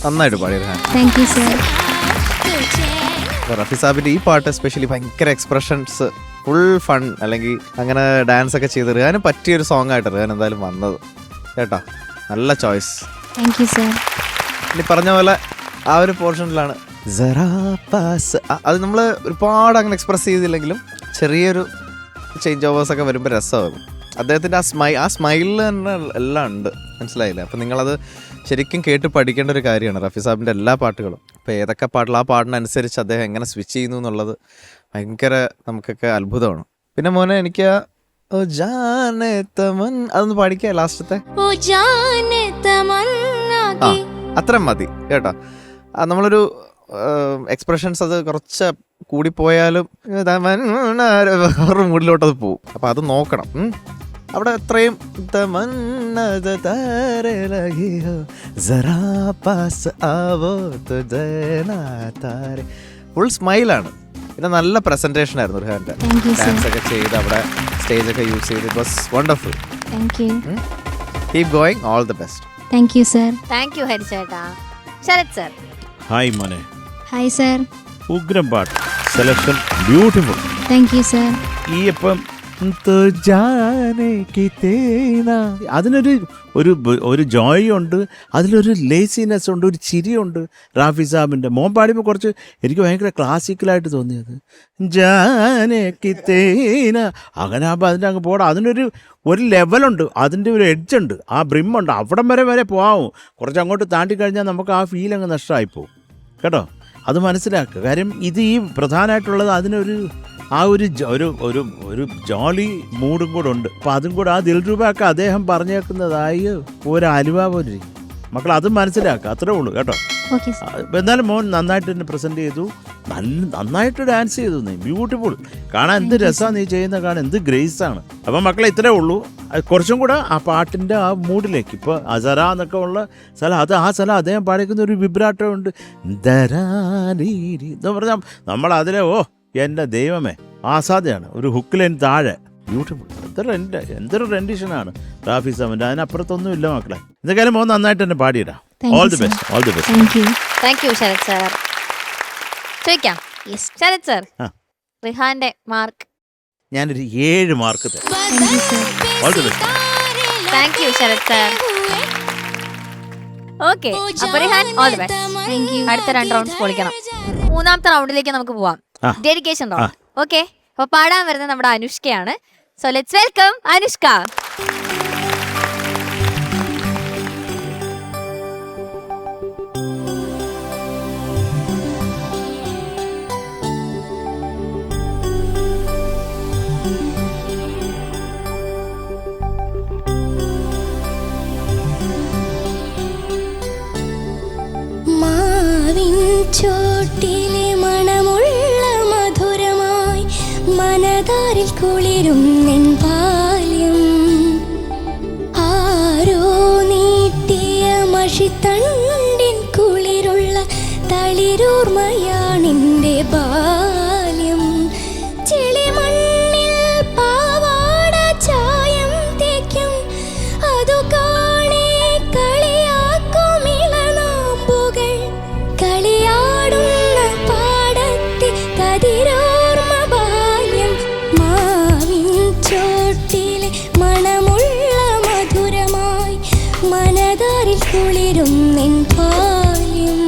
നന്നായിട്ട് പാടി Rihan. Thank you sir. Rafi സാബിന്റെ ഈ പാട്ട് എസ്പെഷ്യലി ഭയങ്കര എക്സ്പ്രഷൻസ്, ഫുൾ ഫൺ, അല്ലെങ്കിൽ അങ്ങനെ ഡാൻസ് ഒക്കെ ചെയ്ത് റിഹാന് പറ്റിയൊരു സോങ് ആയിട്ട് റിഹാൻ എന്തായാലും വന്നത് കേട്ടാ. നല്ല ചോയ്സ്. Thank you sir. ഇനി പറഞ്ഞ പോലെ ആ ഒരു പോർഷനിലാണ് അത് നമ്മൾ ഒരുപാട് അങ്ങനെ എക്സ്പ്രസ് ചെയ്തില്ലെങ്കിലും ചെറിയൊരു ചേഞ്ച് ഓവേഴ്സ് ഒക്കെ വരുമ്പോൾ രസമാകും. അദ്ദേഹത്തിൻ്റെ ആ സ്മൈലിൽ തന്നെ എല്ലാം ഉണ്ട്, മനസ്സിലായില്ലേ? അപ്പം നിങ്ങളത് ശരിക്കും കേട്ട് പഠിക്കേണ്ട ഒരു കാര്യമാണ് റഫി സാബിൻ്റെ എല്ലാ പാട്ടുകളും. അപ്പോൾ ഏതൊക്കെ പാട്ടുകൾ ആ പാട്ടിനനുസരിച്ച് അദ്ദേഹം എങ്ങനെ സ്വിച്ച് ചെയ്യുന്നു എന്നുള്ളത് ഭയങ്കര നമുക്കൊക്കെ അത്ഭുതമാണ്. പിന്നെ മോനെ എനിക്ക് ഓ ജാനെ തമൻ അതൊന്ന് പാടിക്കാം ലാസ്റ്റത്തെ. അത്രയും മതി കേട്ടോ. നമ്മളൊരു എക്സ്പ്രഷൻസ് അത് കുറച്ച് കൂടിപ്പോയാലും വേറൊരു മൂഡിലോട്ടത് പോവും. അപ്പം അത് നോക്കണം. അവിടെ എത്രയും ഫുൾ സ്മൈലാണ്. പിന്നെ നല്ല പ്രസന്റേഷൻ ആയിരുന്നു റിഹാന്റെ. ഡാൻസ് ഒക്കെ ചെയ്ത് അവിടെ സ്റ്റേജ് ഒക്കെ യൂസ് ചെയ്ത് it was wonderful. Keep going, all the best. Thank you sir. Thank you ഹരിച്ചേട്ടാ. ശരത് സർ. ഹായ് മോനെ. Hi sir. ഉഗ്രം പാട്ട്, selection beautiful. Thank you sir. ഈ ഇപ്പം അതിനൊരു ഒരു ഒരു ജോയ് ഉണ്ട്, അതിലൊരു ലേസിനെസ് ഉണ്ട്, ഒരു ചിരിയുണ്ട്. റാഫി സാബിൻ്റെ മോൻ പാടിയപ്പോൾ കുറച്ച് എനിക്ക് ഭയങ്കര ക്ലാസിക്കലായിട്ട് തോന്നിയത്. ജാനകിത്തേന അങ്ങനെ ആകുമ്പോൾ അതിൻ്റെ അങ്ങ് പോടാം. അതിനൊരു ലെവലുണ്ട്, അതിൻ്റെ ഒരു എഡ്ജുണ്ട്, ആ ബ്രിമ്മുണ്ട്. അവിടം വരെ പോകാവും. കുറച്ച് അങ്ങോട്ട് താണ്ടിക്കഴിഞ്ഞാൽ നമുക്ക് ആ ഫീൽ അങ്ങ് നഷ്ടമായിപ്പോവും കേട്ടോ. അത് മനസ്സിലാക്കുക. കാര്യം ഇത് ഈ പ്രധാനമായിട്ടുള്ളത് അതിനൊരു ആ ഒരു ഒരു ജോളി മൂഡും കൂടെ ഉണ്ട്. അപ്പം അതും കൂടെ ആ ദിൽരൂപയൊക്കെ അദ്ദേഹം പറഞ്ഞേക്കുന്നതായി ഒരു അലുവ പോലെ ഇരിക്കും. മക്കൾ അത് മനസ്സിലാക്കുക, അത്രേ ഉള്ളൂ കേട്ടോ. എന്നാലും മോൻ നന്നായിട്ട് തന്നെ പ്രസൻറ്റ് ചെയ്തു, നന്നായിട്ട് ഡാൻസ് ചെയ്തു. നീ ബ്യൂട്ടിഫുൾ. കാണാൻ എന്ത് രസമാണ് നീ ചെയ്യുന്ന, കാണാൻ എന്ത് ഗ്രേസാണ്. അപ്പം മക്കളെ ഇത്രേ ഉള്ളൂ. കുറച്ചും കൂടെ ആ പാട്ടിൻ്റെ ആ മൂഡിലേക്ക്, ഇപ്പോൾ അസറ എന്നൊക്കെ ഉള്ള സ്ഥലം, അത് ആ സ്ഥലം അദ്ദേഹം പാടിക്കുന്ന ഒരു വിബ്രാട്ടോ ഉണ്ട്. എന്ന് പറഞ്ഞാൽ നമ്മളതിലെ എൻ്റെ ദൈവമേ ആസാദയാണ്. ഒരു ഹുക്ക് ലൈൻ താഴെ ബ്യൂട്ടിഫുൾ. എന്തൊരു റെൻഡിഷനാണ് റാഫി സാമിൻ്റെ. അതിനപ്പുറത്തൊന്നും ഇല്ല മക്കളെ. എന്തൊക്കെയാലും മോൻ നന്നായിട്ട് തന്നെ പാടിയിടാം. All the best, all the best. Thank you Sarath sir. ചോദിക്കാം ശരത് സർ, റിഹാന്റെ മാർക്ക്? ഞാനൊരു 7 മാർക്ക് തരാം. All the best. Thank you Sarath sir. Okay, അപ്പോൾ റിഹാൻ ഓൾ ദി ബെസ്റ്റ്. അടുത്ത 2 റൗണ്ട്സ് പൊളിക്കണം. 3ാമത്തെ റൗണ്ടിലേക്ക് നമുക്ക് പോവാം. Dedication round. ഓക്കെ, അപ്പോൾ പാടാൻ വരുന്നത് നമ്മുടെ അനുഷ്കയാണ്. So let's welcome Anushka. മാവിൻ ചോട്ടിലെ മണമുള്ള മധുരമായി മനതാരിൽ കുളിരും നിൻ ബാല്യം. ആരോ നീട്ടിയ മഷിത്തണ്ടിൻ കുളിരുള്ള തളിരോർമയാണെൻ്റെ ബാല്യം. ചെളിമണ്ണിൽ പാവാട ചായം തേക്കും, അതു കാണേ കളിയാക്കും ഇളനാമ്പുകൾ. കളിയാടുന്ന പാടത്തെ കതിരോർമ ബാല്യം. മാവിൻ ചോട്ടിലെ മണമുള്ള മധുരമായി മനതാരിൽ കുളിരും നിൻ ബാല്യം.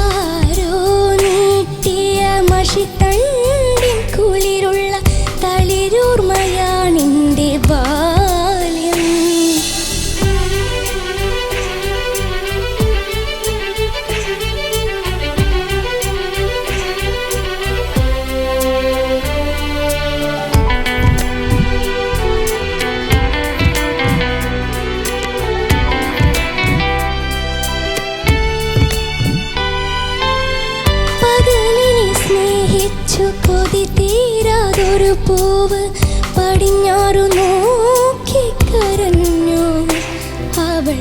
ആരോ നീട്ടിയ മഷിത്തണ്ടിൻ കുളിരുള്ള തളിരോർമയാണെൻ്റെ ബാല്യം. പകലിനെ സ്നേഹിച്ചു കൊതി തീരാതൊരു പൂവ് പടിഞ്ഞാറു നോക്കി കരഞ്ഞു. അവൾ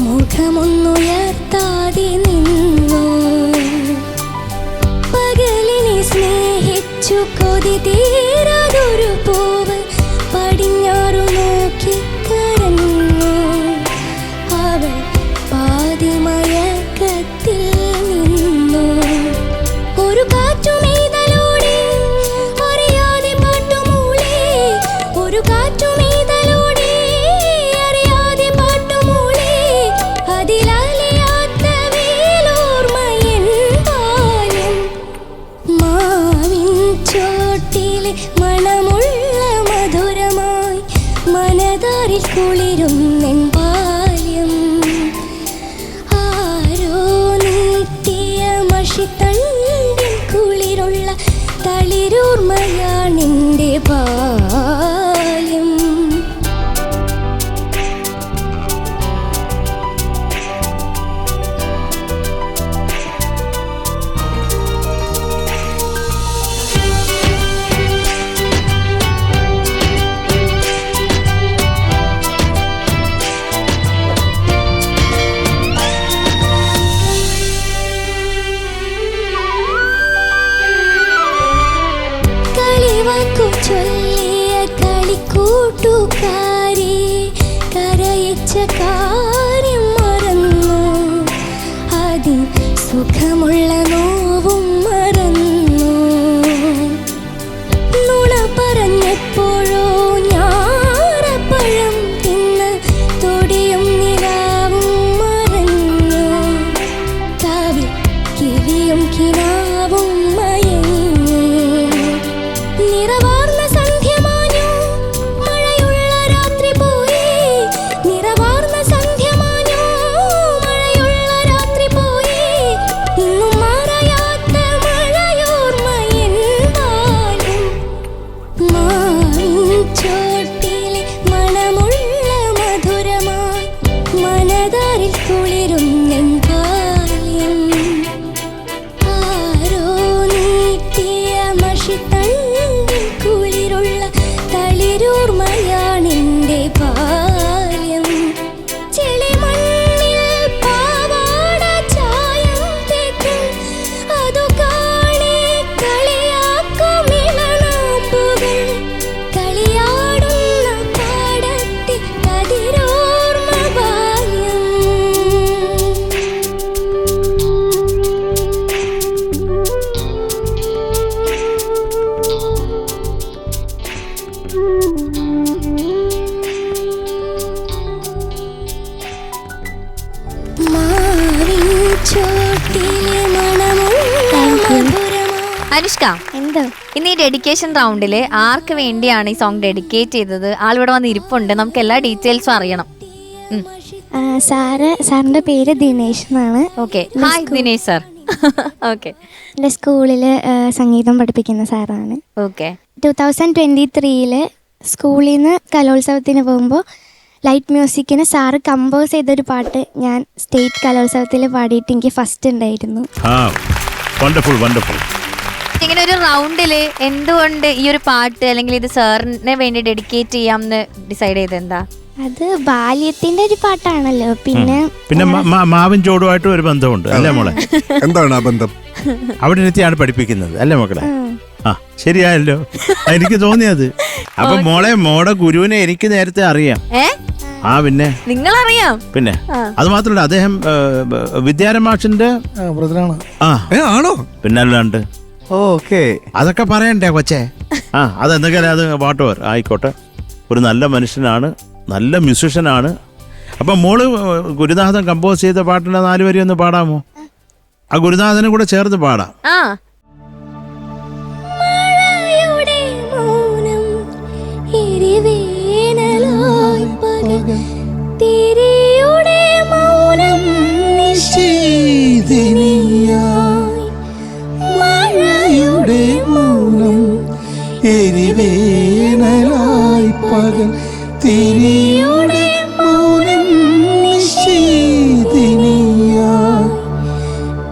മുഖമൊന്നുയർത്താതെ നിന്നു. പകലിനെ സ്നേഹിച്ചു കൊതി തീരാതൊരു പൂവ് പടിഞ്ഞാറു നോക്കി കരഞ്ഞു. അവൾ പാതിമയക്കത്തിൽ നിന്നു. ഒരു കാറ്റുമെയ്തലോടെ അറിയാതെ പാട്ടുമൂളി. ഒരു കാറ്റുമെയ്തലോടെ അറിയാതെ പാട്ടുമൂളി. അതിലലിയാത്ത വേലോർമയൻ ബാല്യം. മാവിൻ ചോട്ടിലെ മണമുള്ള മധുരമായി മനതാരിൽ കുളിരും നിൻ ബാല്യം. ആരോ നീട്ടിയ മഷിത്തണ്ടിൻ കുളിരുള്ള തളിരോർമയാണെൻ്റെ ബാല്യം. കാരി കരയിച്ച കാര്യം മറന്നു, അതിൻ സുഖമുള്ള നോവും മറന്നു. നുണ പറഞ്ഞപ്പോഴോ ഞാറപ്പഴം തിന്ന് തൊടിയും നിലാവും മറന്നു. കാവിൽ കിളിയും കിനാവും മയങ്ങി. നിറവാർന്ന സന്ധ്യ മാഞ്ഞു, മഴയുള്ള രാത്രി പോയി. നിറവാർന്ന സന്ധ്യ മാഞ്ഞു, മഴയുള്ള രാത്രി പോയി. ഇന്നും മറയാത്ത മഴയോർമ്മയൻ വാഴും. മാവിൻ ചോട്ടിലെ മണമുള്ള മധുരമായി മനതാരിൽ കുളിരുന്നെൻ ബാല്യം. ആരോ നീട്ടിയ മഷിത്തണ്ടിൽ കുളിരുള്ള തളിരോർമ്മയാണെന്റെ ബാല്യം. ചെളിമണ്ണിൽ പാവാട ചായം തേക്കും, അതു കാണെ കളിയാക്കും ഇളനാമ്പുകൾ. കളിയാടുന്ന പാടത്തെ കതിരോർമ്മ ബാല്യം. മാവിൻ ചോട്ടിലെ മണമുള്ള മധുരമായി. അനുഷ്ക, എന്തോ ഇന്ന് ഈ ഡെഡിക്കേഷൻ റൗണ്ടില് ആർക്ക് വേണ്ടിയാണ് ഈ സോങ് ഡെഡിക്കേറ്റ് ചെയ്തത്? ആളിവിടെ വന്ന് ഇരിപ്പുണ്ട്, നമുക്ക് എല്ലാ ഡീറ്റെയിൽസും അറിയണം. സാറിന്റെ പേര് ദിനേശ് എന്നാണ്. Okay, hi Dinesh sir. Okay എൻ്റെ സ്കൂളിൽ സംഗീതം പഠിപ്പിക്കുന്ന സാറാണ്. ഓക്കെ 2023 സ്കൂളിൽ നിന്ന് കലോത്സവത്തിന് പോകുമ്പോൾ ലൈറ്റ് മ്യൂസിക്കിന് സാറ് കമ്പോസ് ചെയ്തൊരു പാട്ട് ഞാൻ സ്റ്റേറ്റ് കലോത്സവത്തിൽ പാടിയിട്ട് എനിക്ക് ഫസ്റ്റ് ഉണ്ടായിരുന്നു. Wonderful wonderful. ഇങ്ങനെ ഒരു റൗണ്ടില് എന്തുകൊണ്ട് ഈ ഒരു പാട്ട് അല്ലെങ്കിൽ ഇത് സാറിന് വേണ്ടി ഡെഡിക്കേറ്റ് ചെയ്യാമെന്ന് ഡിസൈഡ് ചെയ്ത്? എന്താ അത് ബാല്യത്തിന്റെ ഒരു പാട്ടാണല്ലോ. പിന്നെ മാവിൻ ചോടുമായിട്ട് ഒരു ബന്ധമുണ്ട് അല്ലേ മോളെ? എന്താണ് ആ ബന്ധം? അവിടെ ഇരുത്തിയാണ് പഠിപ്പിക്കുന്നത് അല്ലേ മക്കളെ? ആ ശരിയായല്ലോ, എനിക്ക് തോന്നിയത്. അപ്പൊ മോടെ ഗുരുവിനെ എനിക്ക് നേരത്തെ അറിയാം. ആ പിന്നെ നിങ്ങളറിയാം? പിന്നെ അത് മാത്രമല്ല, അദ്ദേഹം വിദ്യാരമാഷിന്റെ ആണോ? പിന്നല്ലാണ്ട് ഓക്കെ. അതൊക്കെ പറയണ്ടേ കൊച്ചേ? അതെന്തൊക്കെയാലും അത് വാട്ടോർ ആയിക്കോട്ടെ. ഒരു നല്ല മനുഷ്യനാണ്, നല്ല മ്യൂസിഷ്യനാണ്. അപ്പൊ മോള് ഗുരുനാഥൻ കമ്പോസ് ചെയ്ത പാട്ടിന്റെ 4 വരി ഒന്ന് പാടാമോ? ആ ഗുരുനാഥനും കൂടെ ചേർത്ത് പാടാം. മഴയുടെ മൗനം എരിവേനലായി പകൽ, തിരിയുടെ മൗനം നിശീതിനിയായി. മഴയുടെ മൗനം എരിവേനലായി പകൽ, തിരിയുടെ മൗനം നിശീതിനിയായി.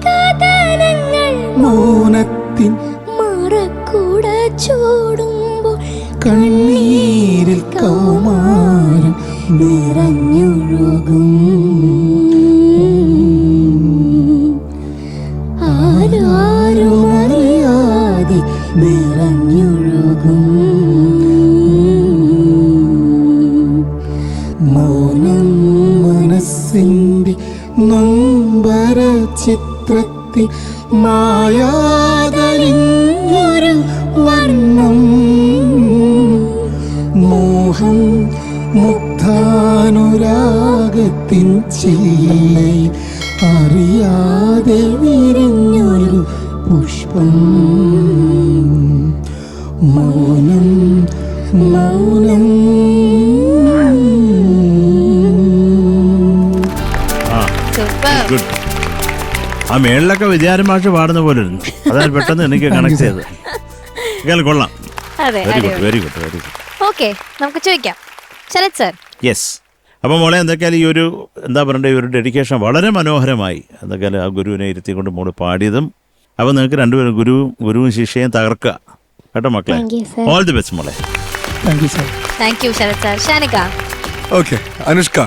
കഥനങ്ങൾ മൗനത്തിൻ മറക്കുട ചൂടുമ്പോൾ കണ്ണീരിൽ കൗമാരം നിറഞ്ഞൊഴുകും. ആരാരും അറിയാതെ നിറഞ്ഞൊഴുകും. മൗനം മനസ്സിൻ്റെ നൊമ്പര ചിത്രത്തിൽ മായാതലിഞ്ഞൊരു വർണ്ണം. മോഹം മുഗ്ധാനുരാഗത്തിൻ ചില്ലയിൽ അറിയാതെ വിരിഞ്ഞൊരു പുഷ്പം. മൗനം മൗനം. ഗുഡ്. ആ മേളിലൊക്കെ വിദ്യാരമാഷ് പാടുന്ന പോലെ ഇരുന്നു. അതാണ് പെട്ടെന്ന് എനിക്ക് കണക്ട് ചെയ്തത്. കൊള്ളാം. Very good very good very good. Okay, നമുക്ക് ചോദിക്കാം ശരത് സർ. യെസ്. അപ്പോൾ മോളെ എന്തൊക്കെയാലും ഈ ഒരു എന്താ പറയണ്ടേ, ഈ ഒരു ഡെഡിക്കേഷൻ വളരെ മനോഹരമായി. എന്തൊക്കെയാലും ആ ഗുരുവിനെ ഇരുത്തിക്കൊണ്ട് മോള് പാടിയതും. അപ്പോൾ നിങ്ങൾക്ക് രണ്ടുപേരും ഗുരുവും ശിഷ്യയും തകർക്കുക കേട്ടോ മക്കളെ. ഓൾ ദി ബെസ്റ്റ് മോളെ. Thank you Sarath sir. Shanika. Okay Anushka,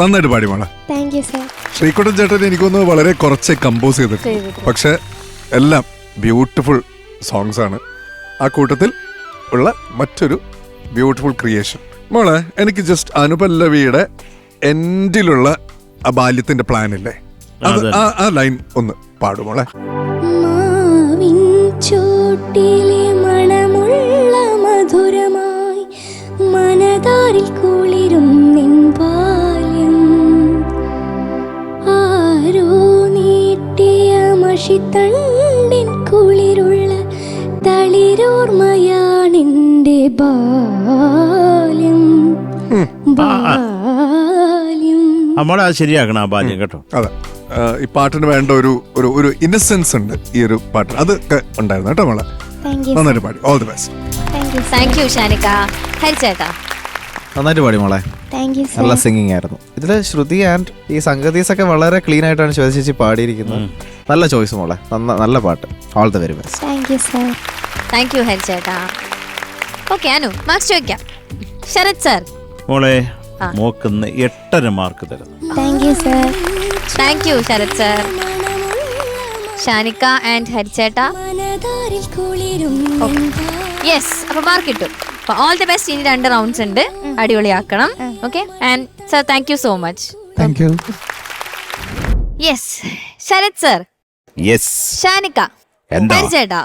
നന്നായിട്ട് പാടി മോളെ. Thank you sir. ശ്രീകുട്ടൻ ചേട്ടൻ എനിക്കൊന്ന് വളരെ കുറച്ച് കമ്പോസ് ചെയ്തിട്ടുണ്ട്, പക്ഷെ എല്ലാം ബ്യൂട്ടിഫുൾ സോങ്സ് ആണ്. ആ കൂട്ടത്തിൽ ഉള്ള മറ്റൊരു ബ്യൂട്ടിഫുൾ ക്രിയേഷൻ മോളെ എനിക്ക് ജസ്റ്റ് അനുപല്ലവിയുടെ എൻഡിലുള്ള ആ ബാല്യത്തിന്റെ പ്ലാൻ ഇല്ലേ, അത് ആ ലൈൻ ഒന്ന് പാടുമോളെ. മാവിൻ ചോട്ടിലെ മണമുള്ള മധുരമായി മനതാരിൽ കുളിരും നിൻ ബാല്യം, ആരോ നീട്ടിയ മഷിത്തണ്ടിൻ കുളിരുള്ള തളിരോർമയാണെന്റെ ബാല്യം. നമ്മളെ അത് ശരിയാക്കണം ആ ബാല്യം കേട്ടോ. അതെ, ഈ പാട്ടിന് വേണ്ട ഒരു ഇന്നസെൻസ് ഉണ്ട് ഈ ഒരു പാട്ട്, അതൊക്കെ ഉണ്ടായിരുന്നു കേട്ടോ മോളെ. നന്നായിട്ട് പാടി. All the best. Thank you Shanika. ഹരിച്ചേട്ടാ നന്നായിട്ട് പാടി മോളെ, നല്ല സിംഗിങ് ആയിരുന്നു. ഇതില് ശ്രുതി ആൻഡ് ഈ സംഗതീസ് ഒക്കെ വളരെ ക്ലീൻ ആയിട്ടാണ് ശ്വേത ചേച്ചി പാടിയിരിക്കുന്നത്. നല്ല ചോയ്സ് മോളെ, നല്ല പാട്ട്. All the very best. Thank you ഹരിച്ചേട്ടാ. ഓക്കെ അനു, മാർക്സ് ചോദിക്കാം. ശരത് സർ. മോളെ മോക്കുന്ന 8.5 മാർക്ക് തരുന്നു. Thank you Sarath sir. Shanika and ഹരിച്ചേട്ടാ. യെസ്, അപ്പൊ മാർക്ക് കിട്ടും. അപ്പൊ ഓൾ ദി ബെസ്റ്റ്. ഇനി 2 റൗണ്ട്സ് ഉണ്ട്, അടിപൊളിയാക്കണം. Okay and sir thank you so much. Thank you. Yes Sarath sir. Yes Shanika. ഹരിച്ചേട്ടാ.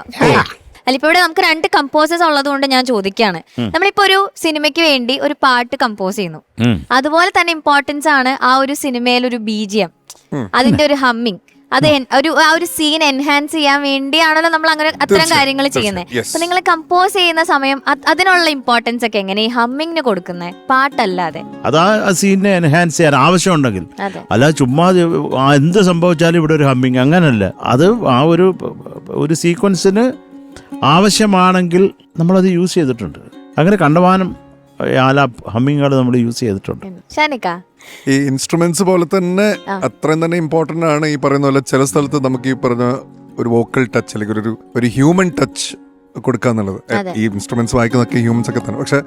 അല്ല, ഇപ്പൊ ഇവിടെ നമുക്ക് 2 കമ്പോസേഴ്സ് ഉള്ളത് കൊണ്ട് ഞാൻ ചോദിക്കാണ്. നമ്മളിപ്പോ ഒരു സിനിമയ്ക്ക് വേണ്ടി ഒരു പാട്ട് കമ്പോസ് ചെയ്യുന്നു, അതുപോലെ തന്നെ ഇമ്പോർട്ടൻസ് ആണ് ആ ഒരു സിനിമയിൽ ഒരു BGM, അതിന്റെ ഒരു ഹമ്മിങ്. അത് ആ ഒരു സീൻ എൻഹാൻസ് ചെയ്യാൻ വേണ്ടിയാണല്ലോ നമ്മൾ അങ്ങനെ അത്തരം കാര്യങ്ങൾ ചെയ്യുന്നത്. അപ്പൊ നിങ്ങൾ കമ്പോസ് ചെയ്യുന്ന സമയം അതിനുള്ള ഇമ്പോർട്ടൻസ് ഒക്കെ എങ്ങനെ ഈ ഹമ്മിങ്ങിന് കൊടുക്കുന്നത്, പാട്ടല്ലാതെ? അത് ആ സീനിനെ എൻഹാൻസ് ചെയ്യാൻ ആവശ്യമുണ്ടെങ്കിൽ, അല്ല ചുമ്മാ എന്ത് സംഭവിച്ചാലും ഇവിടെ ഒരു ഹമ്മിങ് അങ്ങനല്ല. അത് ആ ഒരു സീക്വൻസിന് ആവശ്യമാണെങ്കിൽ നമ്മളത് യൂസ് ചെയ്തിട്ടുണ്ട്. അങ്ങനെ കണ്ടമാനം ഹമ്മിങ്ങുകൾ നമ്മൾ യൂസ് ചെയ്തിട്ടുണ്ട്. ഈ ഇൻസ്ട്രുമെന്റ്സ് പോലെ തന്നെ അത്രയും തന്നെ ഇമ്പോർട്ടന്റ് ആണ്. ഈ പറയുന്ന പോലെ ചില സ്ഥലത്ത് നമുക്ക് ഈ പറഞ്ഞ ഒരു വോക്കൽ ടച്ച് അല്ലെങ്കിൽ ഒരു ഹ്യൂമൻ ടച്ച് കൊടുക്കുക എന്നുള്ളത്. ഈ ഇൻസ്ട്രുമെന്റ്സ് വായിക്കുന്നതൊക്കെ ഹ്യൂമൻസ് ഒക്കെ തന്നെ, പക്ഷെ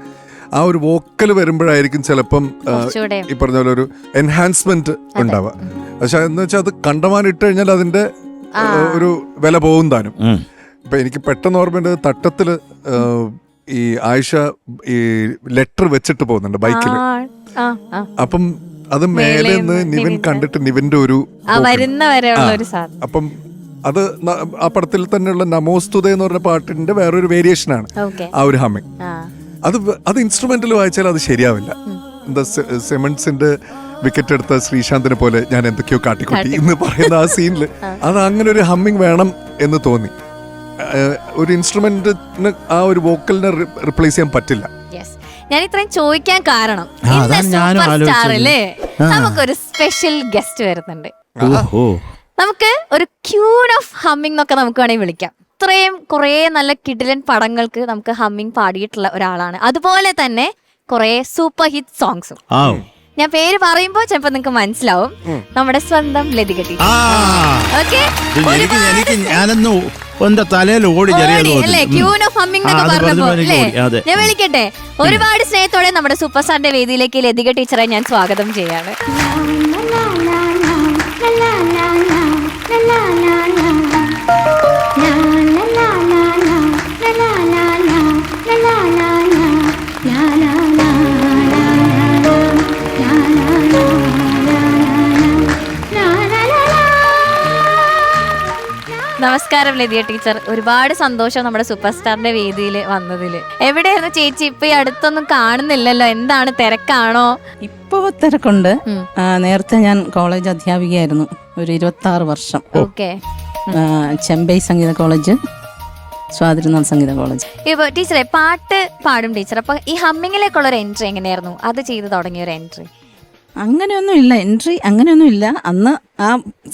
ആ ഒരു വോക്കൽ വരുമ്പോഴായിരിക്കും ചിലപ്പം ഈ പറഞ്ഞ പോലെ ഒരു എൻഹാൻസ്മെന്റ് ഉണ്ടാവുക. പക്ഷെ എന്ന് വെച്ചാൽ അത് കണ്ടമാനം ഇട്ട് കഴിഞ്ഞാൽ അതിന്റെ ഒരു വില പോകും താനും. ഇപ്പൊ എനിക്ക് പെട്ടെന്ന് ഓർമ്മ തട്ടത്തില് ഈ ആയിഷ ഈ ലെറ്റർ വെച്ചിട്ട് പോകുന്നുണ്ട് ബൈക്കില്. അപ്പം അത് മേലെ നിന്ന് നിവിൻ കണ്ടിട്ട് നിവിന്റെ ഒരു അപ്പം അത് ആ പടത്തിൽ തന്നെയുള്ള നമോസ്തുത എന്ന് പറഞ്ഞ പാട്ടിന്റെ വേറൊരു വേരിയേഷനാണ് ആ ഒരു ഹമ്മിങ്. അത് ഇൻസ്ട്രുമെന്റിൽ വായിച്ചാൽ അത് ശരിയാവില്ല. എന്താ സെമൻസിന്റെ വിക്കറ്റ് എടുത്ത ശ്രീശാന്തിനെ പോലെ ഞാൻ എന്തൊക്കെയോ കാട്ടിക്കൂട്ടി എന്ന് പറയുന്ന ആ സീനില് അത് അങ്ങനെ ഒരു ഹമ്മിങ് വേണം എന്ന് തോന്നി. ഒരു ഇൻസ്ട്രുമെന്റിന് ആ ഒരു വോക്കലിനെ റിപ്ലേസ് ചെയ്യാൻ പറ്റില്ല. ഞാൻ ഇത്രയും ചോദിക്കാൻ കാരണം നമുക്കൊരു സ്പെഷ്യൽ ഗസ്റ്റ് വരുന്നുണ്ട്. നമുക്ക് ഒരു ക്യൂൻ ഓഫ് ഹമ്മിങ് എന്നൊക്കെ നമുക്ക് വേണമെങ്കിൽ വിളിക്കാം. ഇത്രയും കുറെ നല്ല കിടിലൻ പടങ്ങൾക്ക് നമുക്ക് ഹമ്മിങ് പാടിയിട്ടുള്ള ഒരാളാണ്. അതുപോലെ തന്നെ കുറെ സൂപ്പർ ഹിറ്റ് സോങ്സും. ഞാൻ പേര് പറയുമ്പോ ചിലപ്പോ നിങ്ങക്ക് മനസ്സിലാവും. നമ്മുടെ സ്വന്തം ലതിക ടീച്ചർ. ഞാൻ വിളിക്കട്ടെ. ഒരുപാട് സ്നേഹത്തോടെ നമ്മുടെ സൂപ്പർ സ്റ്റാറിന്റെ വേദിയിലേക്ക് ലതിക ടീച്ചറെ ഞാൻ സ്വാഗതം ചെയ്യാണ്. നമസ്കാരം ലതിക ടീച്ചർ. ഒരുപാട് സന്തോഷം നമ്മുടെ സൂപ്പർ സ്റ്റാറിന്റെ വേദിയിൽ വന്നതില്. എവിടെയായിരുന്നു ചേച്ചി? ഇപ്പൊ ഈ അടുത്തൊന്നും കാണുന്നില്ലല്ലോ, എന്താണ്, തിരക്കാണോ? ഇപ്പൊ തിരക്കുണ്ട്. നേരത്തെ ഞാൻ കോളേജ് അധ്യാപികയായിരുന്നു ഒരു 26 വർഷം. ചെമ്പൈ സംഗീത കോളേജ്, സ്വാതിരുന്നാൾ സംഗീത കോളേജ്. ഇപ്പൊ ടീച്ചറെ പാട്ട് പാടും ടീച്ചർ. അപ്പൊ ഈ ഹമ്മിങ്ങിലേക്കുള്ള ഒരു എൻട്രി എങ്ങനെയായിരുന്നു? അത് ചെയ്ത് തുടങ്ങിയ ഒരു എൻട്രി? അങ്ങനെയൊന്നും ഇല്ല, എൻട്രി അങ്ങനെയൊന്നും ഇല്ല. അന്ന് ആ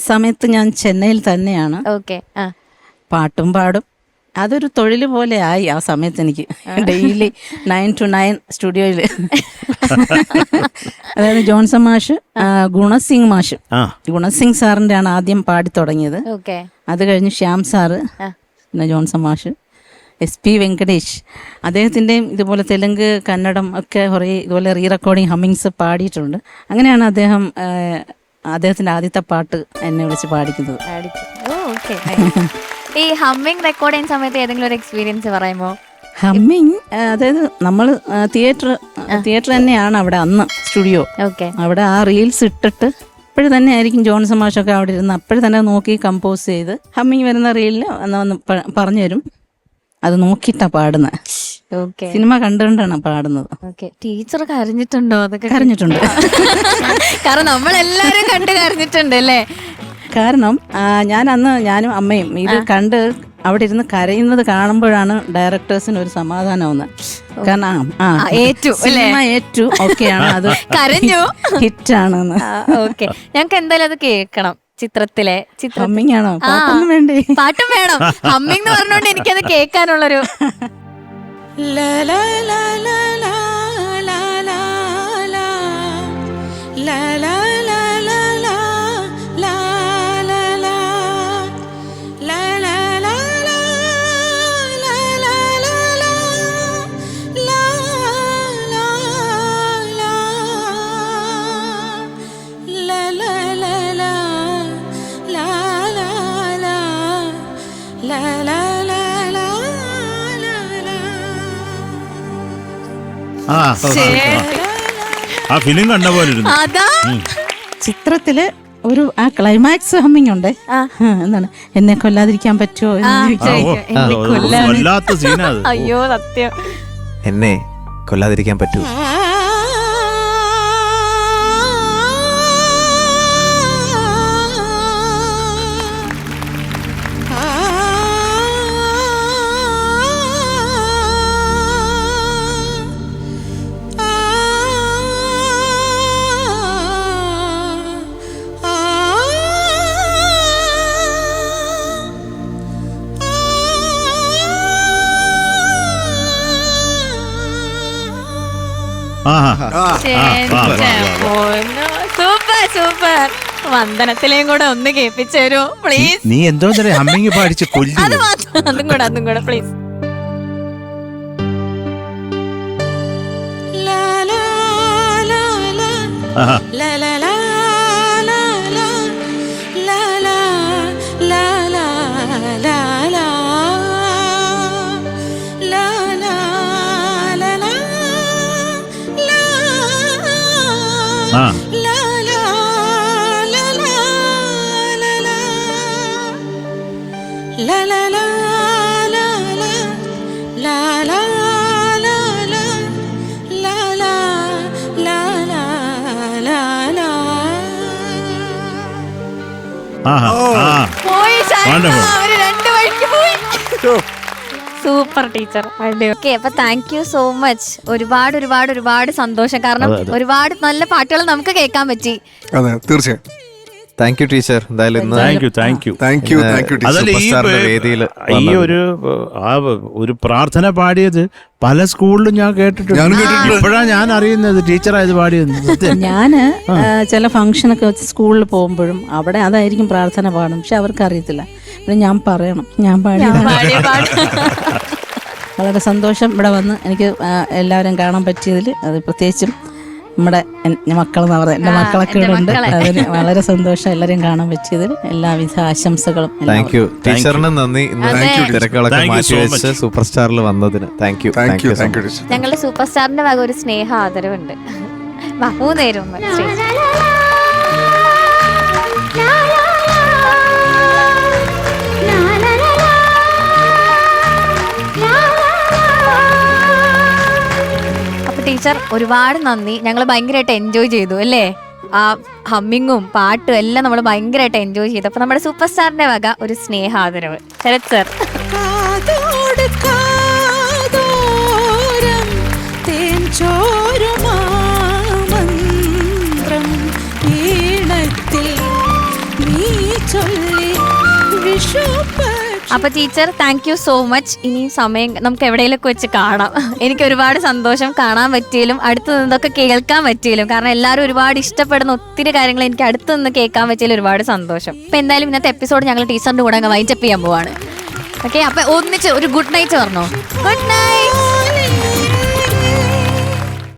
സമയത്ത് ഞാൻ ചെന്നൈയിൽ തന്നെയാണ്. പാട്ടും പാടും, അതൊരു തൊഴിൽ പോലെ ആയി ആ സമയത്ത് എനിക്ക്. ഡെയിലി 9 to 9 സ്റ്റുഡിയോയിൽ. അതായത് ജോൺസൺ മാഷ്, ഗുണസിംഗ് മാഷ്, ഗുണസിംഗ് സാറിന്റെ ആണ് ആദ്യം പാടി തുടങ്ങിയത്. അത് കഴിഞ്ഞ് ശ്യാം സാറ്, പിന്നെ ജോൺസൺ മാഷ്, SP വെങ്കടേഷ്, അദ്ദേഹത്തിൻ്റെയും ഇതുപോലെ തെലുങ്ക്, കന്നഡം ഒക്കെ കുറേ ഇതുപോലെ റീ റെക്കോർഡിങ് ഹമ്മിങ്സ് പാടിയിട്ടുണ്ട്. അങ്ങനെയാണ് അദ്ദേഹത്തിൻ്റെ ആദ്യത്തെ പാട്ട് എന്നെ വിളിച്ച് പാടിക്കുന്നത്. ഈ ഹമ്മിങ് റെക്കോർഡ് ചെയ്യുന്ന സമയത്ത് ഏതെങ്കിലും ഒരു എക്സ്പീരിയൻസ് പറയുമോ? ഹമ്മിങ് അതായത് നമ്മൾ തിയേറ്റർ തന്നെയാണ് അവിടെ അന്ന് സ്റ്റുഡിയോ. ഓക്കെ. അവിടെ ആ റീൽസ് ഇട്ടിട്ട് അപ്പോഴും തന്നെ ആയിരിക്കും ജോൺസൺ മാഷൊക്കെ അവിടെ ഇരുന്ന് അപ്പോഴും തന്നെ നോക്കി കമ്പോസ് ചെയ്ത് ഹമ്മിങ് വരുന്ന റീലിൽ വന്ന് പറഞ്ഞു തരും. അത് നോക്കിയിട്ടാ പാടുന്നത്. സിനിമ കണ്ടുകൊണ്ടാണ് പാടുന്നത്. ടീച്ചർ കരഞ്ഞിട്ടുണ്ടോ? അതൊക്കെ കരഞ്ഞിട്ടുണ്ട്. കാരണം നമ്മളെല്ലാരും കണ്ട് കരഞ്ഞിട്ടുണ്ട് അല്ലേ? കാരണം ഞാനും അമ്മയും ഇത് കണ്ട് അവിടെ ഇരുന്ന് കരയുന്നത് കാണുമ്പോഴാണ് ഡയറക്ടേഴ്സിന് ഒരു സമാധാനമാവുന്നത്. കാരണം സിനിമ ഏറ്റു ഓക്കെയാണ്, അത് കരഞ്ഞു ഹിറ്റാണെന്ന്. ഓക്കെ, ഞങ്ങൾക്ക് എന്തായാലും അത് കേൾക്കണം. ചിത്രത്തിലെ ഹമ്മിങ് ആണോ? പാട്ടൊന്നും വേണ്ടേ? പാട്ടും വേണം. ഹമ്മിങ് എന്ന് പറഞ്ഞോണ്ട് എനിക്കത് കേൾക്കാനുള്ളൊരു ആ ഫിലിം കണ്ട പോലെ അതാ. ചിത്രത്തില് ഒരു ആ ക്ലൈമാക്സ് ഹമ്മിങ് ഉണ്ട്. എന്താണ് എന്നെ കൊല്ലാതിരിക്കാൻ പറ്റുമോ? അയ്യോ സത്യം, എന്നെ കൊല്ലാതിരിക്കാൻ പറ്റുമോ? Super super. വന്ദനത്തിലേയും കൂടെ ഒന്ന് കേൾപ്പിച്ചു തരൂ പ്ലീസ്. നീ എന്തോ ഹമ്മിങ് പാടിച്ച് കൊല്ലു. അതും കൂടെ പ്ലീസ്. Super teacher. ഓക്കെ, അപ്പൊ താങ്ക് യു സോ മച്ച്. ഒരുപാട് സന്തോഷം. കാരണം ഒരുപാട് നല്ല പാട്ടുകൾ നമുക്ക് കേൾക്കാൻ പറ്റി. അതെ, തീർച്ചയായും. Thank you teacher. എന്തായാലും ഈ ഒരു പ്രാർത്ഥന പാടിയത് പല സ്കൂളിലും ഞാൻ കേട്ടിട്ടുണ്ട്. ഇപ്പോഴാണ് ഞാൻ അറിയുന്നത് ടീച്ചറായത് പാടിയത്. ഞാന് ചില ഫംഗ്ഷനൊക്കെ വെച്ച് സ്കൂളിൽ പോകുമ്പോഴും അവിടെ അതായിരിക്കും പ്രാർത്ഥന പാടും. പക്ഷെ അവർക്ക് അറിയത്തില്ല. പിന്നെ ഞാൻ പറയണം ഞാൻ പാടി. വളരെ സന്തോഷം ഇവിടെ വന്ന് എനിക്ക് എല്ലാവരും കാണാൻ പറ്റിയതിൽ. അത് പ്രത്യേകിച്ചും നമ്മുടെ മക്കളെന്ന് പറഞ്ഞ എൻ്റെ മക്കളൊക്കെ ഇവിടെ ഉണ്ട്. അതിന് വളരെ സന്തോഷം എല്ലാവരെയും കാണാൻ പറ്റിയതിൽ. എല്ലാവിധ ആശംസകളും. താങ്ക് യു ടീച്ചറിന് നന്ദി. തിരക്കുകളൊക്കെ മാറ്റി വെച്ച് സൂപ്പർ സ്റ്റാറിൽ വന്നതിന് താങ്ക് യു. ഞങ്ങളുടെ സൂപ്പർ സ്റ്റാറിന്റെ വക ഒരു സ്നേഹ ആദരവുണ്ട്. മൂന്നേരും ടീച്ചർ. ഒരുപാട് നന്ദി. ഞങ്ങൾ ഭയങ്കരമായിട്ട് എൻജോയ് ചെയ്തു അല്ലേ? ആ ഹമ്മിങ്ങും പാട്ടും എല്ലാം നമ്മൾ ഭയങ്കരമായിട്ട് എൻജോയ് ചെയ്തു. അപ്പൊ നമ്മുടെ സൂപ്പർ സ്റ്റാറിന്റെ വക ഒരു സ്നേഹാദരവ്. ശരത് സർ. അപ്പൊ teacher thank you so much. ഇനി സമയം നമുക്ക് എവിടെയെങ്കിലൊക്കെ വെച്ച് കാണാം. എനിക്ക് ഒരുപാട് സന്തോഷം കാണാൻ പറ്റിയാലും അടുത്ത് നിന്നൊക്കെ കേൾക്കാൻ പറ്റിയാലും. കാരണം എല്ലാവരും ഒരുപാട് ഇഷ്ടപ്പെടുന്ന ഒത്തിരി കാര്യങ്ങൾ എനിക്ക് അടുത്ത് നിന്ന് കേൾക്കാൻ പറ്റിയാലും ഒരുപാട് സന്തോഷം. അപ്പൊ എന്തായാലും ഇന്നത്തെ എപ്പിസോഡ് ഞങ്ങൾ ടീച്ചറിന്റെ കൂടെ അങ്ങ് വൈൻഡപ്പ് ചെയ്യാൻ പോവാണ്. ഓക്കെ, അപ്പൊ ഒന്നിച്ച് ഒരു ഗുഡ് നൈറ്റ് പറഞ്ഞോ. Good night.